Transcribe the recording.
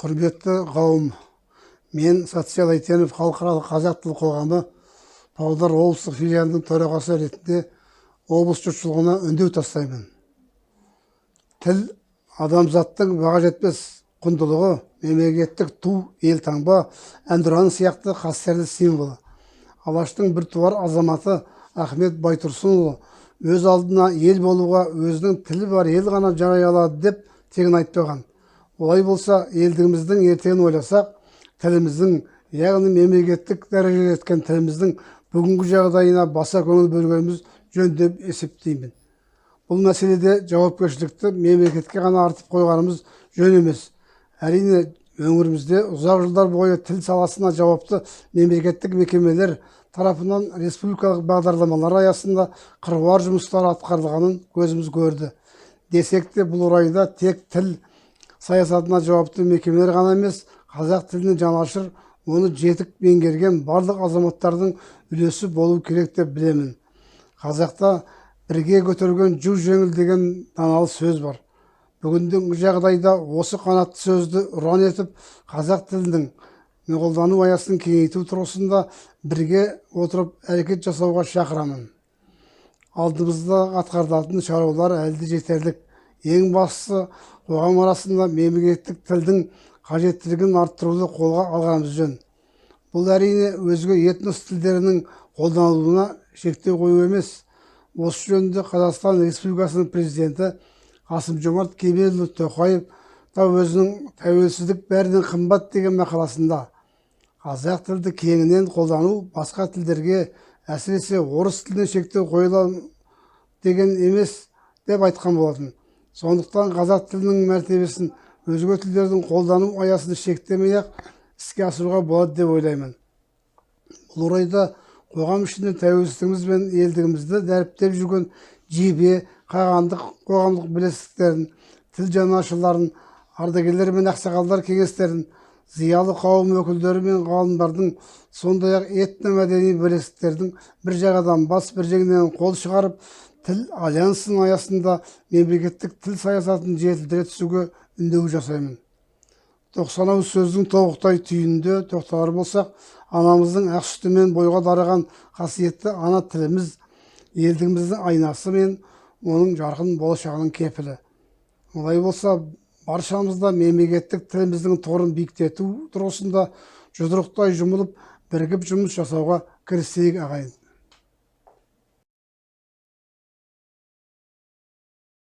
Құрметті қауым, мен социал-айтенов Халықаралық Қазақ тілі қоғамы Павлодар облыстық филиалының төрағасы ретінде облыс жұртшылығына үндеу тастаймын. Тіл адамзаттың баға жетпес құндылығы, мемлекеттік ту, елтаңба, әнұран сияқты қастерлі символы. Алаштың біртуар азаматы Ахмет Байтұрсынұлы өз алдына ел болуға өзінің тілі бар ел ғана жарай алады деп тегін айтпаған. Олай болса, елдігіміздің ертеңін ойласақ, тіліміздің, яғни мемлекеттік дәрежеге жеткен тіліміздің бүгінгі жағдайына баса көңіл бөлгеніміз жөн деп есептеймін. Бұл мәселеде жауапкершілікті мемлекетке ғана артып қойғанымыз жөн емес. Әрине, өңірімізде ұзақ жылдар бойы тіл саласына жауапты мемлекеттік мекемелер тарапынан республикалық бағдарламалар аясында қыруар жұмыстар атқарылғанын көзіміз көрді. Десек те, бұл орайда тек тіл саясатына жауапты мекемелер ғана емес, қазақ тілінің жанашыр, оны жетік меңгерген барлық азаматтардың үлесі болу керек деп білемін. Қазақта бірге көтерген жүк жеңіл деген даналы сөз бар. Бүгінгі жағдайда осы қанатты сөзді ұран етіп, қазақ тілінің қолдану аясын кеңейту тұрғысында бірге отырып әрекет жасауға шақырамын. Алдымызда атқарылатын шаруалар әлде жетерлік. Ең бастысы, қоғам арасында мемлекеттік тілдің қажеттілігін арттыруды қолға алғанымыз жөн. Бұл әрине өзге этнос тілдерінің қолданылуына шектеу қою емес. Осы жөнінде Қазақстан Республикасының президенті Қасым-Жомарт Кемелұлы Тоқаев та өзінің тәуелсіздік бәрінен қымбат деген мақаласында қазақ тілді кеңінен қолдану басқа тілдерге, әсіресе орыс тіліне шектеу қойылады деген емес деп айтқан болатын. Сондықтан қазақ тілінің мәртебесін өзге тілдердің қолдану аясын шектемей-ақ іске асыруға болады деп ойлаймын. Бұл орайда қоғам ішінде тәуелсіздігіміз бен елдігімізді дәріптеп жүрген жебе, қағандық қоғамдық бірлестіктерін, тіл жанашырларын, ардагерлер мен ақсақалдар кеңестерін, зиялы қауым өкілдері мен ғалымдардың, сондай-ақ этномәдени бірлестіктердің бір жағадан бас бір жеңнен қол шығарып, тіл альянсының аясында мемлекеттік тіл саясатын жетілдіре түсуге үндеу жасаймын. 90 сөздің тобықтай түйінінде тоқталар болсақ, анамыздың ақ сүтімен бойға дарыған қасиетті ана тіліміз елдігіміздің айнасы мен оның жарқын болашағының кепілі. Олай болса, баршамызда мемлекеттік тіліміздің торын биіктету тұрғысында жұдырықтай жұмылып, бірігіп жұмыс жасауға кірісейік ағайын.